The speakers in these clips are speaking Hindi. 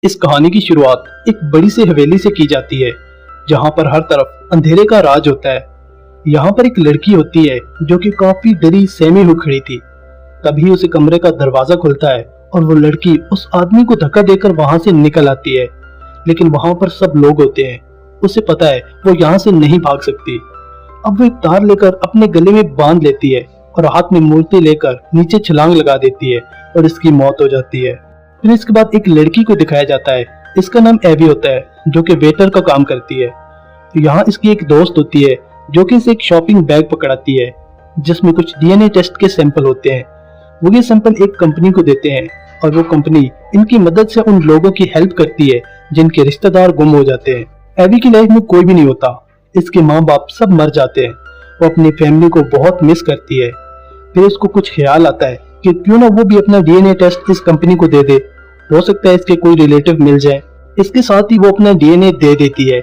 इस कहानी की शुरुआत एक बड़ी सी हवेली से की जाती है जहां पर हर तरफ अंधेरे का राज होता है। यहाँ पर एक लड़की होती है जो कि काफी डरी सहमी हुई खड़ी थी। तभी उसे कमरे का दरवाजा खुलता है और वो लड़की उस आदमी को धक्का देकर वहां से निकल आती है। लेकिन वहां पर सब लोग होते हैं, उसे पता है वो यहाँ से नहीं भाग सकती। अब वो एक तार लेकर अपने गले में बांध लेती है और हाथ में मूर्ति लेकर नीचे छलांग लगा देती है और इसकी मौत हो जाती है। फिर इसके बाद एक लड़की को दिखाया जाता है। इसका नाम एवी होता है जो कि वेटर का काम करती है। तो यहाँ इसकी एक दोस्त होती है जो कि इसे एक शॉपिंग बैग पकड़ाती है जिसमें कुछ डीएनए टेस्ट के सैंपल होते हैं। वो ये सैंपल एक कंपनी को देते हैं और वो कंपनी इनकी मदद से उन लोगों की हेल्प करती है जिनके रिश्तेदार गुम हो जाते हैं। एवी की लाइफ में कोई भी नहीं होता, इसके माँ बाप सब मर जाते हैं। वो अपनी फैमिली को बहुत मिस करती है। फिर उसको कुछ ख्याल आता है कि क्यों ना वो भी अपना डीएनए टेस्ट इस कंपनी को दे दे, हो सकता है इसके कोई रिलेटिव मिल जाए। इसके साथ ही वो अपना डीएनए दे देती है।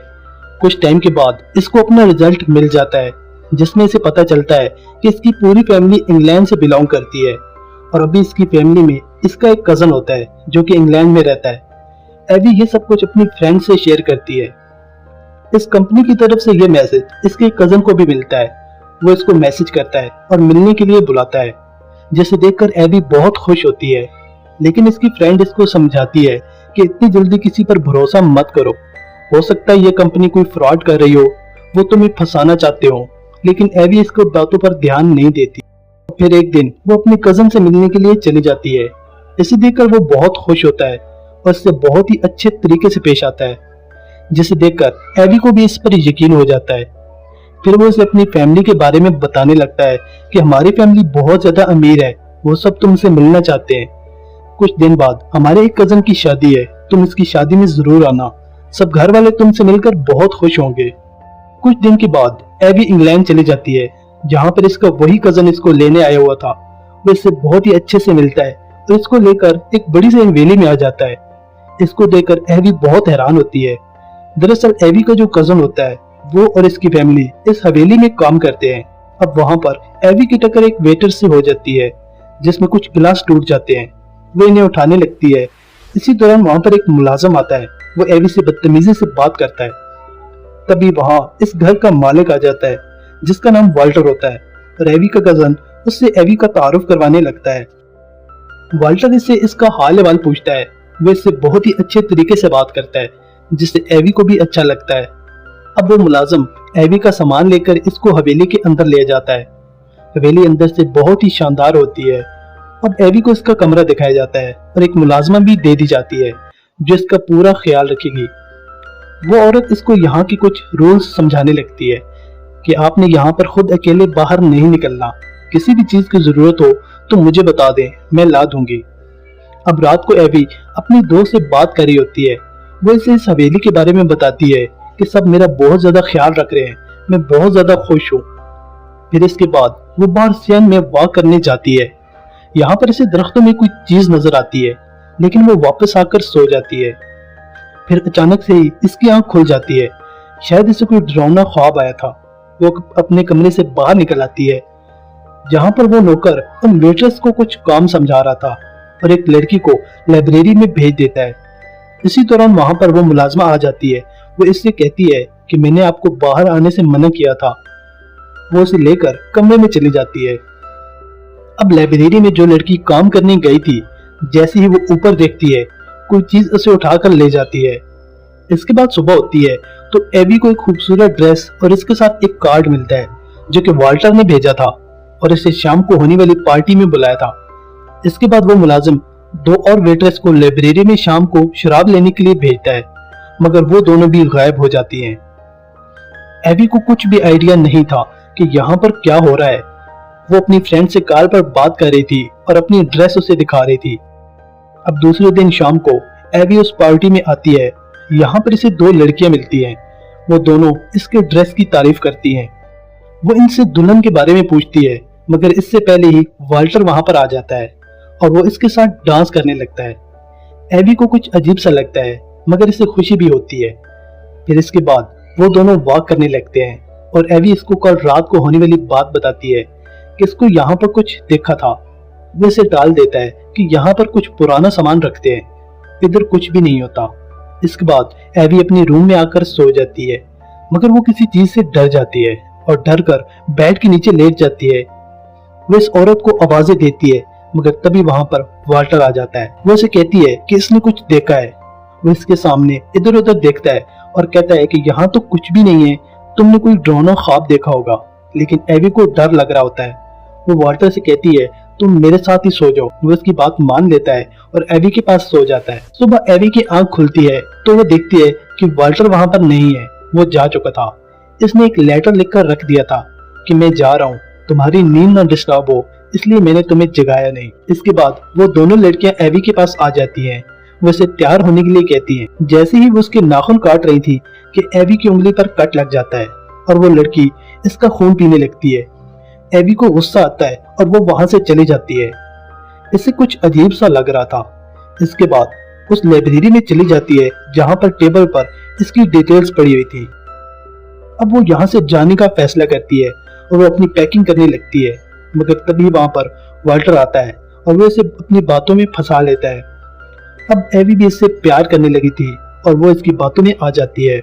कुछ टाइम के बाद इसको अपना रिजल्ट मिल जाता है जिसमें इसे पता चलता है कि इसकी पूरी फैमिली इंग्लैंड से बिलोंग करती है और अभी इसकी फैमिली में इसका एक कजन होता है जो कि इंग्लैंड में रहता है। एवी ये सब कुछ अपनी फ्रेंड से शेयर करती है। इस कंपनी की तरफ से ये मैसेज इसके कजन को भी मिलता है। वो इसको मैसेज करता है और मिलने के लिए बुलाता है, जिसे देखकर एवी बहुत खुश होती है। लेकिन इसकी फ्रेंड इसको समझाती है कि इतनी जल्दी किसी पर भरोसा मत करो, हो सकता है ये कंपनी कोई फ्रॉड कर रही हो, वो तुम्हें फंसाना चाहते हो। लेकिन एवी इसको बातों पर ध्यान नहीं देती। फिर एक दिन वो अपने कजन से मिलने के लिए चली जाती है। इसे देखकर वो बहुत खुश होता है और इससे बहुत ही अच्छे तरीके से पेश आता है, जिसे देखकर एवी को भी इस पर यकीन हो जाता है। फिर वो इसे अपनी फैमिली के बारे में बताने लगता है कि हमारी फैमिली बहुत ज्यादा अमीर है, वो सब तुमसे मिलना चाहते हैं। कुछ दिन बाद हमारे एक कजन की शादी है, तुम इसकी शादी में जरूर आना, सब घर वाले तुमसे मिलकर बहुत खुश होंगे। कुछ दिन के बाद एवी इंग्लैंड चली जाती है जहाँ पर इसका वही कजन इसको लेने आया हुआ था। वो इससे बहुत ही अच्छे से मिलता है और इसको लेकर एक बड़ी सी हवेली में आ जाता है। इसको देखकर एवी बहुत हैरान होती है। दरअसल एवी का जो कजन होता है वो और इसकी फैमिली इस हवेली में काम करते हैं। अब वहां पर एवी की टक्कर एक वेटर से हो जाती है जिसमें कुछ गिलास टूट जाते हैं। वो इन्हें उठाने लगती है। इसी दौरान वहां पर एक मुलाजिम आता है। वो एवी से बदतमीजी से बात करता है। तभी वहां इस घर का मालिक आ जाता है जिसका नाम वाल्टर होता है और एवी का कजन उससे एवी का तारुफ करवाने लगता है। वाल्टर इससे इसका हाल अहवाल पूछता है। वो इससे बहुत ही अच्छे तरीके से बात करता है जिससे एवी को भी अच्छा लगता है। अब वो मुलाजिम एवी का सामान लेकर इसको हवेली के अंदर ले जाता है। हवेली अंदर से बहुत ही शानदार होती है। अब एवी को इसका कमरा दिखाया जाता है और एक मुलाजमा भी दे दी जाती है जो इसका पूरा ख्याल रखेगी। वो औरत इसको यहाँ की कुछ रूल्स समझाने लगती है कि आपने यहाँ पर खुद अकेले बाहर नहीं निकलना, किसी भी चीज की जरूरत हो तो मुझे बता दें, मैं ला दूंगी। अब रात को एवी अपनी दोस्त से बात कर रही होती है। वो इसे इस हवेली के बारे में बताती है कि सब मेरा बहुत ज्यादा ख्याल रख रहे हैं, मैं बहुत ज्यादा खुश हूँ। फिर इसके बाद वो बाहर सैन में वॉक करने जाती है। यहाँ पर इसे दरख्तों में कोई चीज नजर आती है लेकिन वो वापस आकर सो जाती है। फिर अचानक से ही इसकी आंख खुल जाती है। शायद इसे कोई डरावना ख्वाब आया था। वो अपने कमरे से बाहर निकल आती है जहाँ पर वो नौकर उन वेटर्स को कुछ काम समझा रहा था और एक लड़की को लाइब्रेरी में भेज देता है। इसी दौरान वहां पर वो मुलाजमा आ जाती है। वो इससे कहती है कि मैंने आपको बाहर आने से मना किया था। वो उसे लेकर कमरे में चली जाती है। अब लाइब्रेरी में जो लड़की काम करने गई थी, जैसे ही वो ऊपर देखती है कोई चीज उसे उठाकर ले जाती है। इसके बाद सुबह होती है तो एवी को एक खूबसूरत ड्रेस और इसके साथ एक कार्ड मिलता है जो कि वाल्टर ने भेजा था और इसे शाम को होने वाली पार्टी में बुलाया था। इसके बाद वो मुलाजिम दो और वेटर्स को लाइब्रेरी में शाम को शराब लेने के लिए भेजता है, मगर वो दोनों भी गायब हो जाती हैं। एवी को कुछ भी आइडिया नहीं था कि यहाँ पर क्या हो रहा है। वो अपनी फ्रेंड से कॉल पर बात कर रही थी और अपनी ड्रेस उसे दिखा रही थी। अब दूसरे दिन शाम को एवी उस पार्टी में आती है। यहाँ पर इसे दो लड़कियां मिलती हैं। वो दोनों इसके ड्रेस की तारीफ करती हैं। वो इनसे दुल्हन के बारे में पूछती है, मगर इससे पहले ही वाल्टर वहां पर आ जाता है और वो इसके साथ डांस करने लगता है। एवी को कुछ अजीब सा लगता है मगर इसे खुशी भी होती है। फिर इसके बाद वो दोनों वॉक करने लगते हैं और एवी इसको कल रात को होने वाली बात बताती है कि इसको यहाँ पर कुछ देखा था। वो इसे टाल देता है कि यहाँ पर कुछ पुराना सामान रखते हैं इधर कुछ भी नहीं होता। इसके बाद एवी अपने रूम में आकर सो जाती है, मगर वो किसी चीज से डर जाती है और डर कर बेड के नीचे लेट जाती है। वो इस औरत को आवाजें देती है, मगर तभी वहां पर वाल्टर आ जाता है। वो उसे कहती है कि इसने कुछ देखा है। वो इसके सामने इधर उधर देखता है और कहता है कि यहाँ तो कुछ भी नहीं है, तुमने कोई डरावना ख्वाब देखा होगा। लेकिन एवी को डर लग रहा होता है। वो वाल्टर से कहती है तुम मेरे साथ ही सो जाओ। वो इसकी बात मान लेता है और एवी के पास सो जाता है। सुबह एवी की आंख खुलती है तो वो देखती है कि वाल्टर वहां पर नहीं है, वो जा चुका था। इसने एक लेटर लिखकर रख दिया था कि मैं जा रहा हूँ, तुम्हारी नींद न डिस्टर्ब हो, इसलिए मैंने तुम्हें जगाया नहीं। इसके बाद वो दोनों लड़कियां एवी के पास आ जाती हैं। वो उसे तैयार होने के लिए कहती हैं। जैसे ही वो उसके नाखून काट रही थी कि एवी की उंगली पर कट लग जाता है और वो लड़की इसका खून पीने लगती है। एवी को गुस्सा आता है और वो वहां से चली जाती है। इसे कुछ अजीब सा लग रहा था। इसके बाद उस लाइब्रेरी में चली जाती है जहां पर टेबल पर इसकी डिटेल्स पड़ी हुई थी। अब वो यहाँ से जाने का फैसला करती है और वो अपनी पैकिंग करने लगती है, मगर तभी वहां पर वाल्टर आता है और वो इसे अपनी बातों में फंसा लेता है। अब एवी भी इससे प्यार करने लगी थी और वो इसकी बातों में आ जाती है।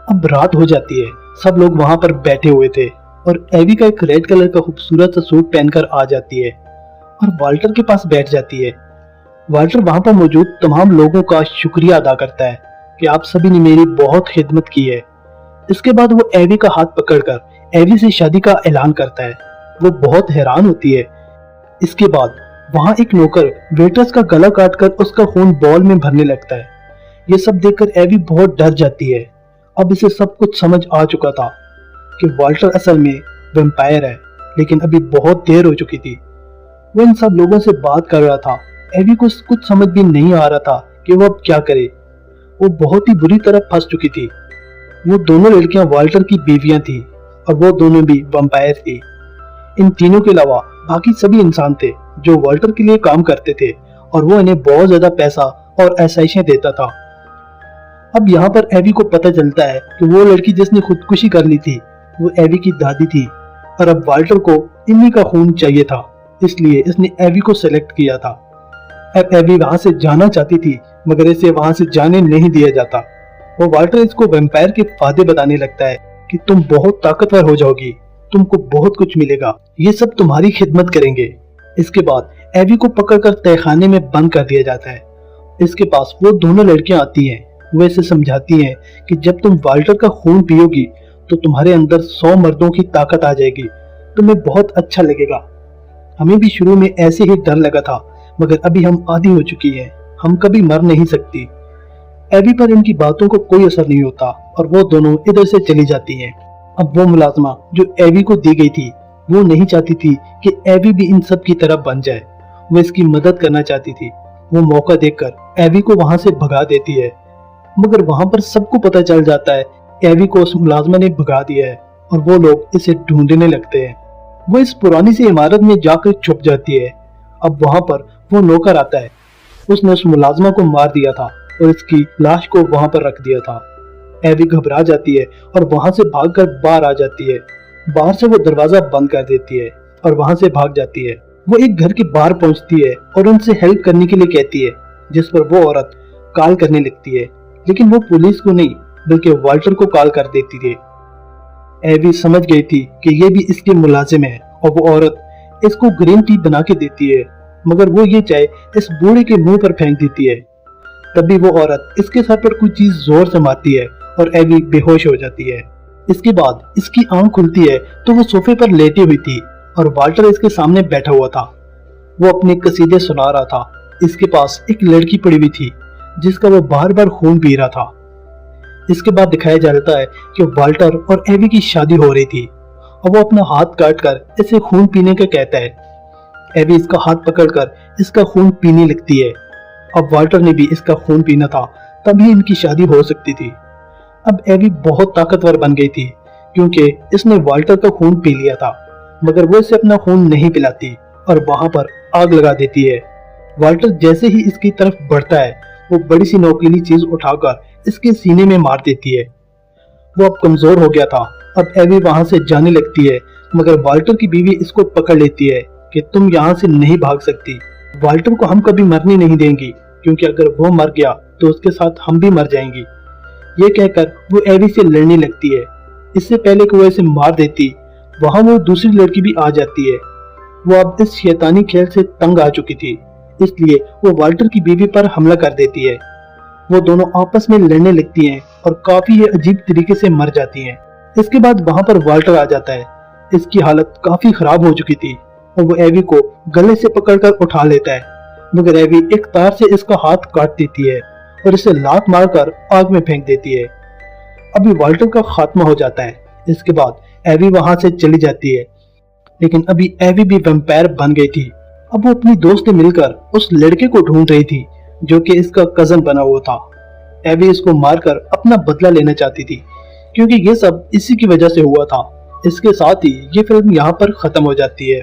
अब रात हो जाती है, सब लोग वहां पर बैठे हुए थे और एवी का एक रेड कलर का खूबसूरत सा सूट पहनकर आ जाती है और वाल्टर के पास बैठ जाती है। वाल्टर वहां पर मौजूद तमाम लोगों का शुक्रिया अदा करता है कि आप सभी ने मेरी बहुत खिदमत की है। इसके बाद वो एवी का हाथ पकड़कर एवी से शादी का ऐलान करता है। वो बहुत हैरान होती है। इसके बाद वहां एक नौकर वेटर्स का गला काटकर उसका खून बॉल में भरने लगता है। ये सब देखकर एवी बहुत डर जाती है। अब इसे सब कुछ समझ आ चुका था कि वाल्टर असल में वैम्पायर है, लेकिन अभी बहुत देर हो चुकी थी। वो इन सब लोगों से बात कर रहा था। एवी को कुछ समझ भी नहीं आ रहा था कि वो अब क्या करे। वो बहुत ही बुरी तरह फंस चुकी थी। वो दोनों लड़कियां वाल्टर की बीवियां थी और वो दोनों भी वैम्पायर थी। इन तीनों के अलावा बाकी सभी इंसान थे जो वाल्टर के लिए काम करते थे और वो इन्हें बहुत ज्यादा पैसा और आसाइशें देता था। अब यहाँ पर एवी को पता चलता है कि वो लड़की जिसने खुदकुशी कर ली थी वो एवी की दादी थी और अब वाल्टर को इन्हीं का खून चाहिए था, इसलिए इसने एवी को सेलेक्ट किया था। अब एवी वहां से जाना चाहती थी, मगर इसे वहां से जाने नहीं दिया जाता। वो वाल्टर इसको वैम्पायर के फायदे बताने लगता है कि तुम बहुत ताकतवर हो जाओगी, तुमको बहुत कुछ मिलेगा, ये सब तुम्हारी खिदमत करेंगे। इसके बाद एवी को पकड़कर तहखाने में बंद कर दिया जाता है। इसके पास वो दोनों लड़कियां आती हैं। वो इसे समझाती हैं कि जब तुम वाल्टर का खून पियोगी तो तुम्हारे अंदर 100 मर्दों की ताकत आ जाएगी, तुम्हें बहुत अच्छा लगेगा। हमें भी शुरू में ऐसे ही डर लगा था, मगर अभी हम आदी हो चुकी हैं, हम कभी मर नहीं सकती। एवी पर इनकी बातों को कोई असर नहीं होता और वो दोनों इधर से चली जाती हैं। अब वो मुलाजमा जो एवी को दी गई थी वो नहीं चाहती थी कि एवी भी इन सब की तरह बन जाए। वो इसकी मदद करना चाहती थी। वो मौका देखकर एवी को वहां से भगा देती है, मगर वहां पर सबको पता चल जाता है एवी को उस मुलाजमा ने भगा दिया है और वो लोग इसे ढूंढने लगते हैं। वो इस पुरानी सी इमारत में जाकर छुप जाती है। अब वहां पर वो नौकर आता है। उसने उस मुलाजमा को मार दिया था और इसकी लाश को वहां पर रख दिया था। एवी घबरा जाती है और वहां से भागकर बाहर आ जाती है। बाहर से वो दरवाजा बंद कर देती है और वहां से भाग जाती है। वो एक घर के बाहर पहुंचती है और उनसे हेल्प करने के लिए कहती है, जिस पर वो औरत कॉल करने लगती है, लेकिन वो पुलिस को नहीं बल्कि वाल्टर को कॉल कर देती थी। एवी समझ गई थी कि ये भी इसके मुलाजिम है और वो औरत इसको ग्रीन टी बना के देती है, मगर वो ये चाय इस बूढ़े के मुंह पर फेंक देती है। तभी वो औरत इसके सर पर कुछ चीज जोर से मारती है और एवी बेहोश हो जाती है। इसके बाद इसकी आंख खुलती है तो वो सोफे पर लेटी हुई थी और वाल्टर इसके सामने बैठा हुआ था। वो अपने कसीदे सुना रहा था। इसके पास एक लड़की पड़ी हुई थी जिसका वो बार बार खून पी रहा था। इसके बाद दिखाया जाता है कि वाल्टर और एवी की शादी हो रही थी और वो अपना हाथ काट कर इसे खून पीने का कहता है। एवी इसका हाथ पकड़कर इसका खून पीने लगती है। अब वाल्टर ने भी इसका खून पीना था, तभी इनकी शादी हो सकती थी। अब एवी बहुत ताकतवर बन गई थी क्योंकि इसने वाल्टर का खून पी लिया था, मगर वो इसे अपना खून नहीं पिलाती और वहां पर आग लगा देती है। वाल्टर जैसे ही इसकी तरफ बढ़ता है वो बड़ी सी नोकीली चीज उठाकर इसके सीने में मार देती है। वो अब कमजोर हो गया था। अब एवी वहां से जाने लगती है, मगर वाल्टर की बीवी इसको पकड़ लेती है कि तुम यहाँ से नहीं भाग सकती, वाल्टर को हम कभी मरने नहीं देंगी, क्योंकि अगर वो मर गया तो उसके साथ हम भी मर जाएंगे। ये कहकर वो एवी से लड़ने लगती है। इससे पहले कि वो इसे मार देती, वहां वो दूसरी लड़की भी आ जाती है। वो अब इस शैतानी खेल से तंग आ चुकी थी, इसलिए वो वाल्टर की बीवी पर हमला कर देती है। वो दोनों आपस में लड़ने लगती हैं और काफी अजीब तरीके से मर जाती हैं। इसके बाद वहां पर वाल्टर आ जाता है। इसकी हालत काफी खराब हो चुकी थी और वो एवी को गले से पकड़कर उठा लेता है, मगर एवी एक तार से इसका हाथ काट देती है और इसे लात मारकर आग में फेंक देती है। अभी वाल्टर का खात्मा हो जाता है। इसके बाद एवी वहां से चली जाती है, लेकिन अभी एवी भी वैम्पायर बन गई थी। अब वो अपनी दोस्त से मिलकर उस लड़के को ढूंढ रही थी जो कि इसका कजन बना हुआ था। एवी इसको मारकर अपना बदला लेना चाहती थी, क्योंकि ये सब इसी की वजह से हुआ था। इसके साथ ही ये फिल्म यहाँ पर खत्म हो जाती है।